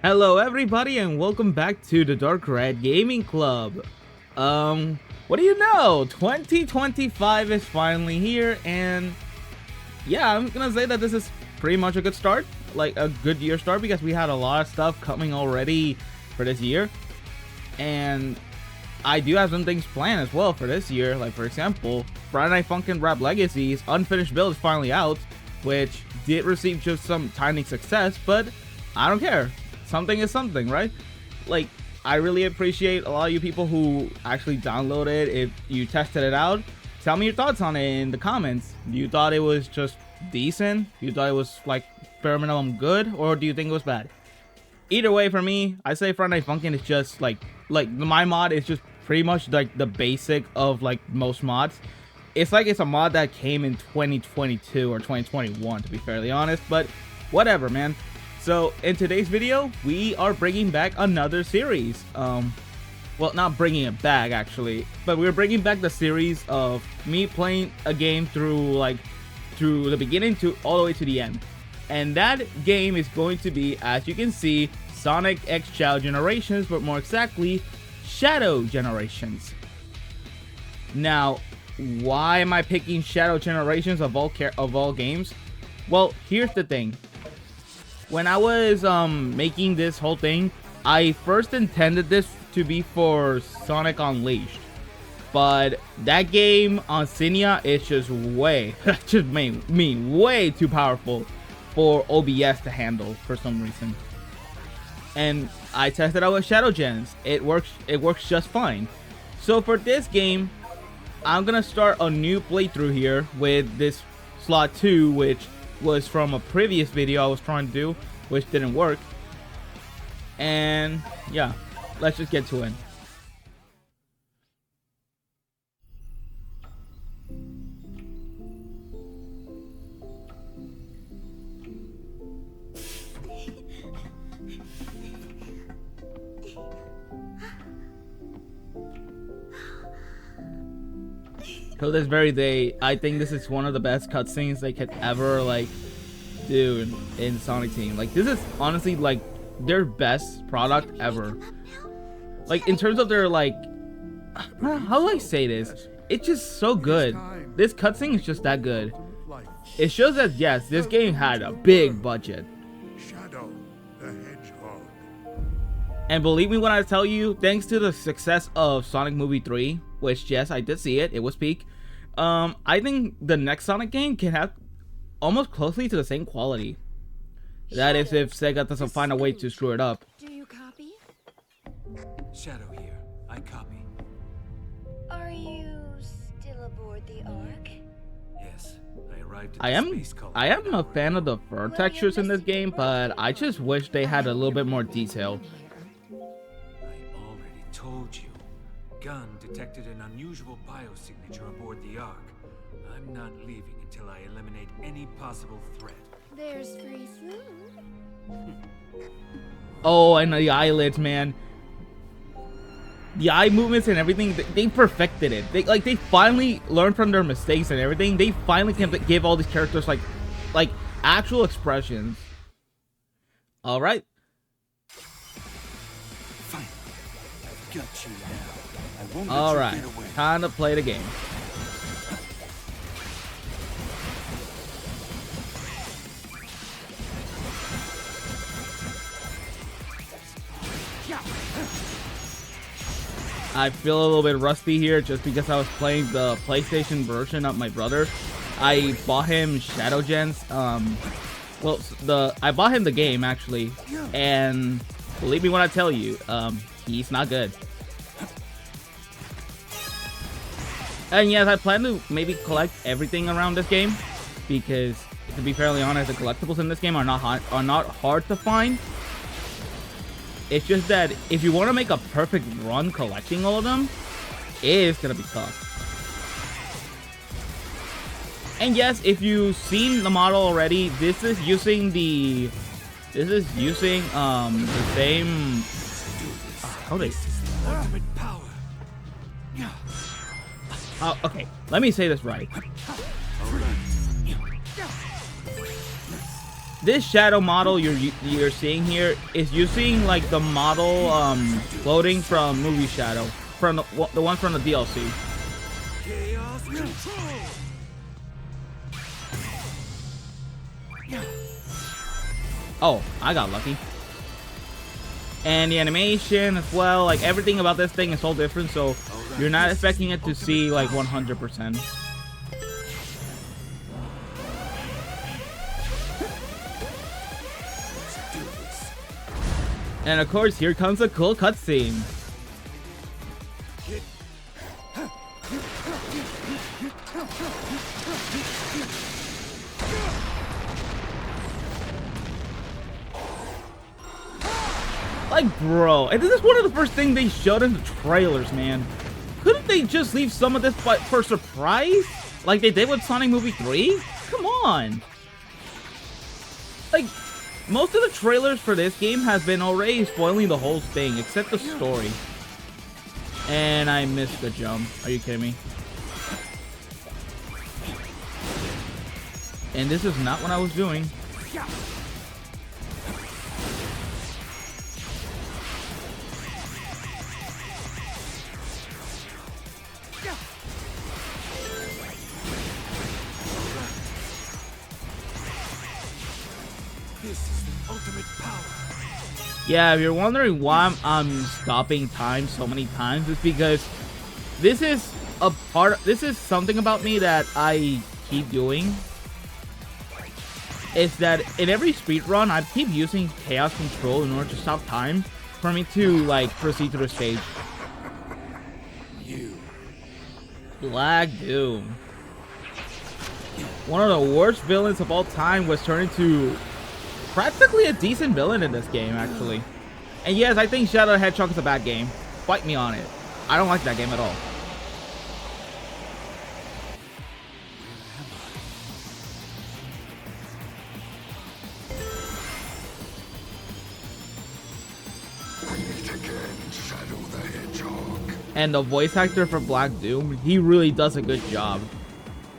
Hello everybody and welcome back to the Dark Red Gaming Club. What do you know? 2025 is finally here, and yeah, I'm gonna say that this is pretty much a good start, like a good year start, because we had a lot of stuff coming already for this year. And I do have some things planned as well for this year, like for example, Friday Night Funkin' Rap Legacy's unfinished build is finally out, which did receive just some tiny success, but I don't care. Something is something, right? Like, I really appreciate a lot of you people who actually downloaded it. If you tested it out, tell me your thoughts on it in the comments. Do you thought it was just decent? You thought it was like bare minimum good, or do you think it was bad? Either way, for me, I say Friday Night Funkin' is just like my mod is just pretty much like the basic of like most mods. It's like it's a mod that came in 2022 or 2021, to be fairly honest, but whatever, man. So in today's video, we are bringing back another series. Well, not bringing it back actually, but we're bringing back the series of me playing a game through the beginning to all the way to the end. And that game is going to be, as you can see, Sonic X Shadow Generations, but more exactly, Shadow Generations. Now, why am I picking Shadow Generations of all games? Well, here's the thing. When I was making this whole thing, I first intended this to be for Sonic Unleashed, but that game on Cynia is just way too powerful for OBS to handle for some reason. And I tested out with Shadow Gens. It works just fine. So for this game, I'm gonna start a new playthrough here with this slot 2, which was from a previous video I was trying to do, which didn't work. And yeah, let's just get to it. Till this very day, I think this is one of the best cutscenes they could ever do in Sonic Team. Like, this is honestly like their best product ever. Like, in terms of their how do I say this? It's just so good. This cutscene is just that good. It shows that yes, this game had a big budget. Shadow, the Hedgehog. And believe me when I tell you, thanks to the success of Sonic Movie 3, which yes, I did see it, it was peak. I think the next Sonic game can have almost closely to the same quality. That is, if Sega doesn't find a way to screw it up. Do you copy? Shadow here. I copy. Are you still aboard the Ark? Yes, I arrived at I am a fan of the fur textures in this game, but I just wish they had a little bit more detail. I already told you. Gun detected an unusual biosignature aboard the Ark. I'm not leaving until I eliminate any possible threat. There's free food. Oh, and the eyelids, man. The eye movements and everything, they perfected it. They finally learned from their mistakes and everything. They finally can give all these characters like actual expressions. All right. Fine. I've got you now. I won't All let right. you get away. Time to play the game. I feel a little bit rusty here just because I was playing the PlayStation version of my brother. I bought him Shadow Gens. Well, I bought him the game actually, and believe me when I tell you, he's not good. And yes, I plan to maybe collect everything around this game, because to be fairly honest, the collectibles in this game are not hard to find. It's just that if you want to make a perfect run collecting all of them, it's gonna be tough. And yes, if you've seen the model already, this is using the same how do they Ultimate power. okay, let me say this right. this shadow model you're seeing here is using like the model loading from Movie Shadow, from the one from the DLC. Chaos control. Oh, I got lucky. And the animation as well, like everything about this thing is all different, so you're not expecting it to see like 100%. And of course, here comes a cool cutscene. Like, bro, and this is one of the first things they showed in the trailers, man. Couldn't they just leave some of this for surprise? Like they did with Sonic Movie 3? Come on. Like, most of the trailers for this game has been already spoiling the whole thing, except the story. And I missed the jump. Are you kidding me? And this is not what I was doing. This is the ultimate power. Yeah, if you're wondering why I'm stopping time so many times, it's because this is something about me that I keep doing. Is that in every speedrun, I keep using chaos control in order to stop time for me to like proceed to the stage. Black Doom. One of the worst villains of all time was turned into practically a decent villain in this game, actually. And yes, I think Shadow the Hedgehog is a bad game. Fight me on it. I don't like that game at all. And the voice actor for Black Doom, he really does a good job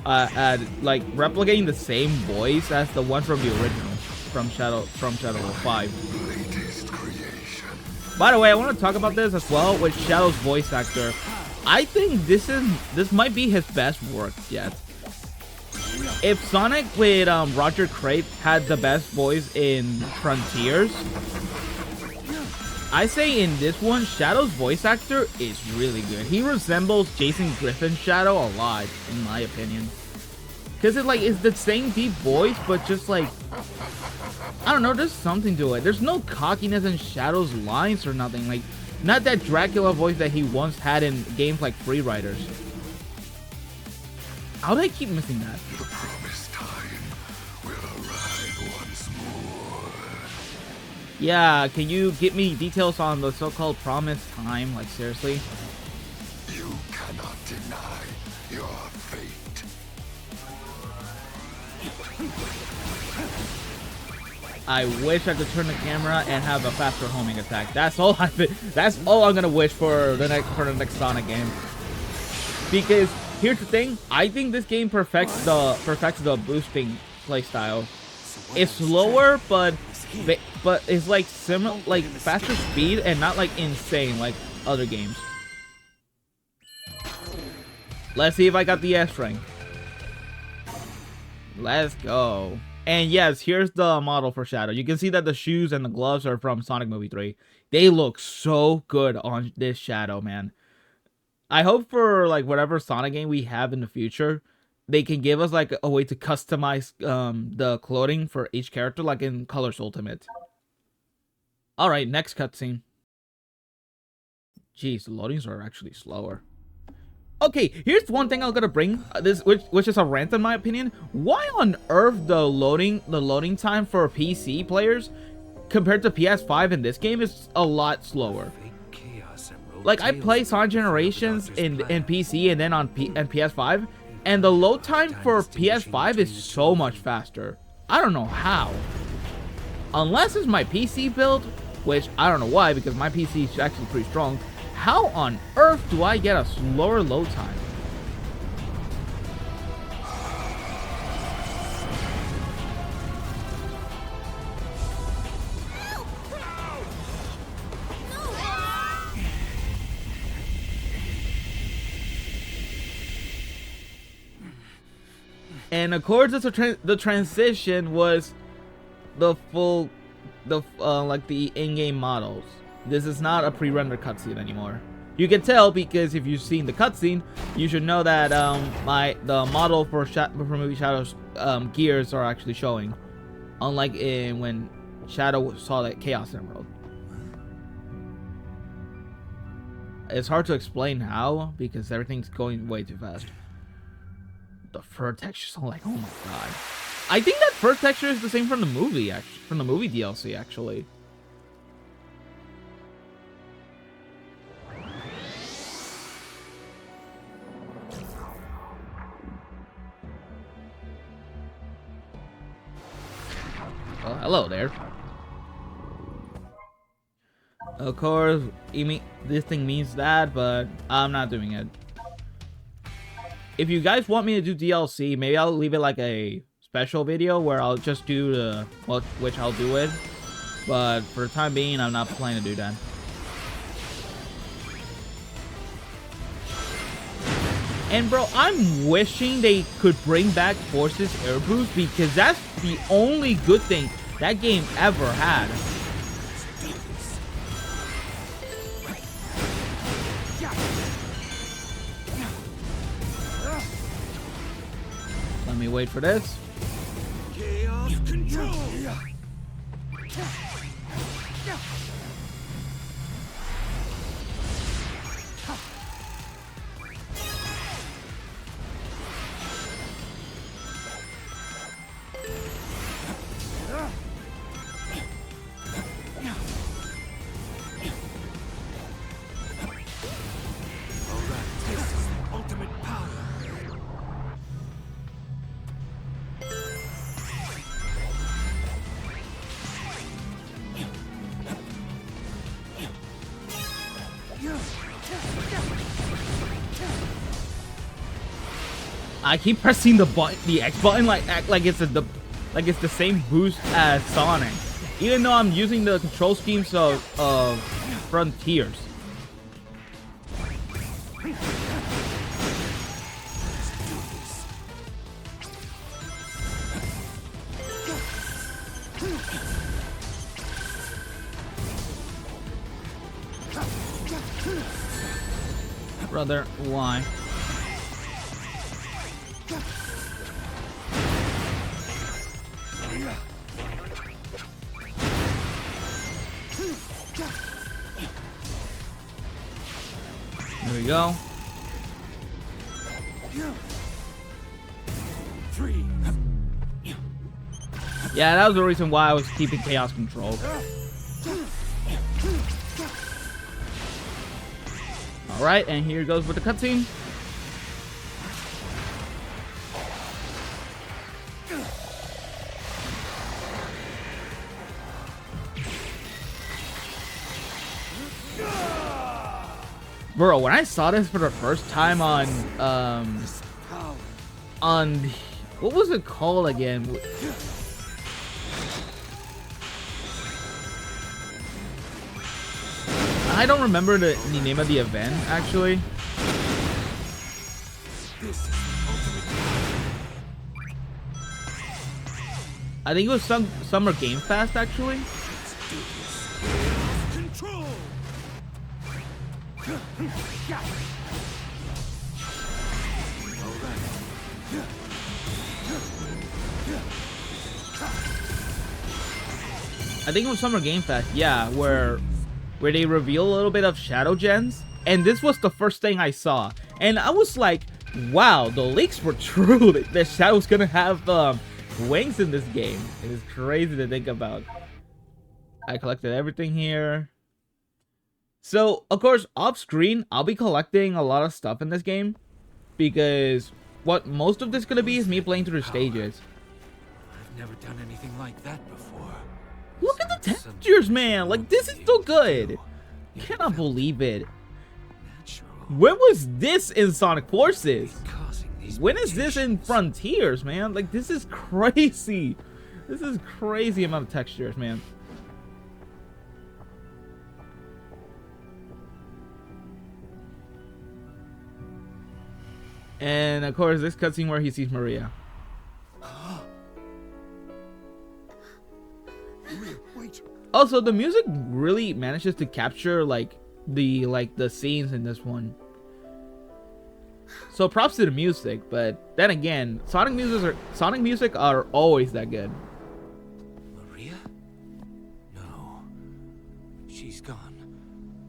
at like replicating the same voice as the one from the original from Shadow 5. By the way, I want to talk about this as well with Shadow's voice actor. I think this might be his best work yet. If Sonic with Roger Craig had the best voice in Frontiers, I say in this one, Shadow's voice actor is really good. He resembles Jason Griffin's Shadow a lot, in my opinion. Because it's the same deep voice, but just like, I don't know, there's something to it. There's no cockiness in Shadow's lines or nothing. Like, not that Dracula voice that he once had in games like Free Riders. How do I keep missing that? The promised time will arrive once more. Yeah, can you give me details on the so-called promised time? Like, seriously? You cannot deny your fate. I wish I could turn the camera and have a faster homing attack. That's all I'm gonna wish for the next Sonic game. Because here's the thing, I think this game perfects the boosting playstyle. It's slower, but it's like similar, like faster speed and not like insane like other games. Let's see if I got the S rank. Let's go. And yes, here's the model for Shadow. You can see that the shoes and the gloves are from Sonic Movie 3. They look so good on this Shadow, man. I hope for like whatever Sonic game we have in the future, they can give us like a way to customize the clothing for each character, like in Colors Ultimate. Alright, next cutscene. Jeez, the loadings are actually slower. Okay, here's one thing I'm gonna bring, which is a rant in my opinion. Why on earth the loading time for PC players compared to PS5 in this game is a lot slower? Like, I play Sonic Generations in PC and then on PS5, and the load time for PS5 is so much faster. I don't know how. Unless it's my PC build, which I don't know why, because my PC is actually pretty strong. How on earth do I get a slower load time? And of course, the transition was the full, like the in-game models. This is not a pre-rendered cutscene anymore. You can tell because if you've seen the cutscene, you should know that the model for movie Shadow's gears are actually showing, unlike when Shadow saw that Chaos Emerald. It's hard to explain how because everything's going way too fast. The fur textures, I'm like, oh my god. I think that fur texture is the same from the movie, from the movie DLC, actually. Well, hello there. Of course, this thing means that, but I'm not doing it. If you guys want me to do DLC, maybe I'll leave it like a special video where I'll just do which I'll do it. But for the time being, I'm not planning to do that. And bro, I'm wishing they could bring back Forces Air Boost because that's the only good thing that game ever had. Let me wait for this. Chaos control. I keep pressing the X button like it's the same boost as Sonic, even though I'm using the control schemes of Frontiers. Brother, why? There we go. Yeah, that was the reason why I was keeping Chaos Control. Alright, and here goes with the cutscene. Bro, when I saw this for the first time on what was it called again? I don't remember the name of the event actually. I think it was Summer Game Fest actually. I think it was Summer Game Fest, yeah, where they reveal a little bit of Shadow Gens, and this was the first thing I saw, and I was like, wow, the leaks were true. That Shadow's gonna have wings in this game. It is crazy to think about. I collected everything here. So, of course, off screen, I'll be collecting a lot of stuff in this game, because what most of this is gonna be is me playing through the stages. I've never done anything like that before. Look at the textures, man! Like, this is so good! Cannot believe it. When was this in Sonic Forces? When is this in Frontiers, man? Like, this is crazy. This is crazy amount of textures, man. And of course, this cutscene where he sees Maria. Also, the music really manages to capture like the scenes in this one. So props to the music, but then again, Sonic music are always that good. Maria? No. She's gone.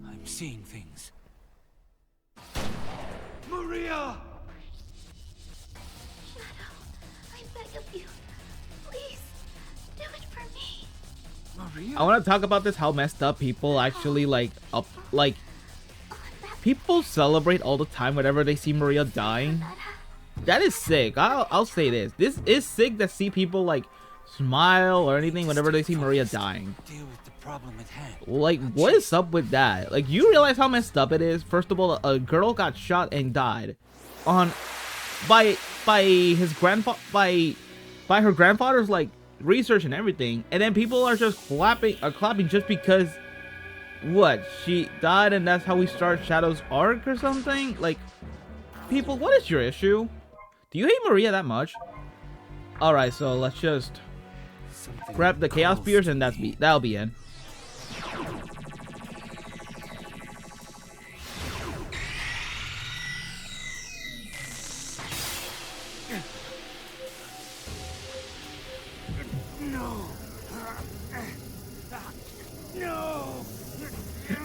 I'm seeing things. Maria! I beg of you. Please, do it for me. Maria? I want to talk about this, how messed up people actually people celebrate all the time whenever they see Maria dying. That is sick. I'll say this. This is sick to see people like smile or anything whenever they see Maria dying. Deal with the problem at hand. Like, what is up with that? Like, you realize how messed up it is? First of all, a girl got shot and died by her grandfather's like research and everything, and then people are just clapping just because what, she died and that's how we start Shadow's arc or something? Like, people, what is your issue? Do you hate Maria that much? Alright, so let's just grab the Chaos Spears and that'll be it.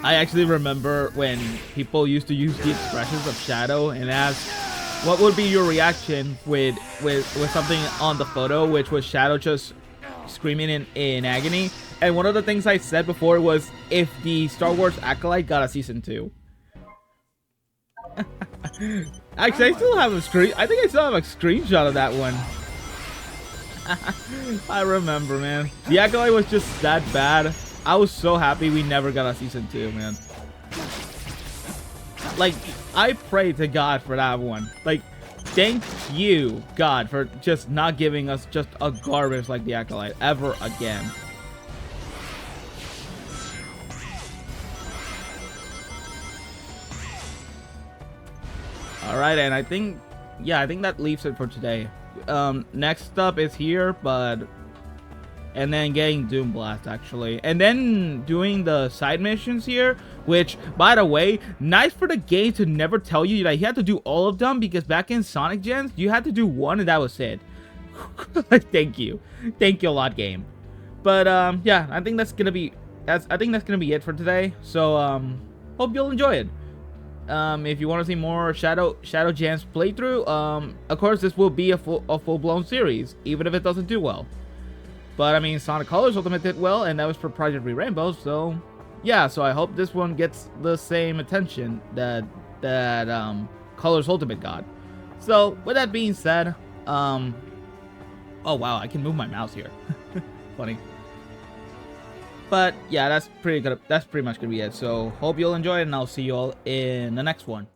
I actually remember when people used to use the expressions of Shadow and ask, what would be your reaction with something on the photo, which was Shadow just screaming in agony. And one of the things I said before was, if the Star Wars Acolyte got a season 2. Actually, I still have a I think I still have a screenshot of that one. I remember, man. The Acolyte was just that bad. I was so happy we never got a season 2, man. Like, I pray to God for that one. Like, thank you, God, for just not giving us just a garbage like the Acolyte ever again. Alright, and I think that leaves it for today. Next up is here, and then getting Doom Blast, actually. And then doing the side missions here, which, by the way, nice for the game to never tell you that you had to do all of them, because back in Sonic Gens, you had to do one and that was it. Thank you. Thank you a lot, game. But, yeah, I think that's gonna be it for today. So, hope you'll enjoy it. If you want to see more Shadow Gens playthrough, of course, this will be a full-blown series, even if it doesn't do well. But, I mean, Sonic Colors Ultimate did well, and that was for Project Rainbow, so yeah, so I hope this one gets the same attention that Colors Ultimate got. So, with that being said, oh wow, I can move my mouse here. Funny. But, yeah, that's pretty much gonna be it. So, hope you'll enjoy it, and I'll see you all in the next one.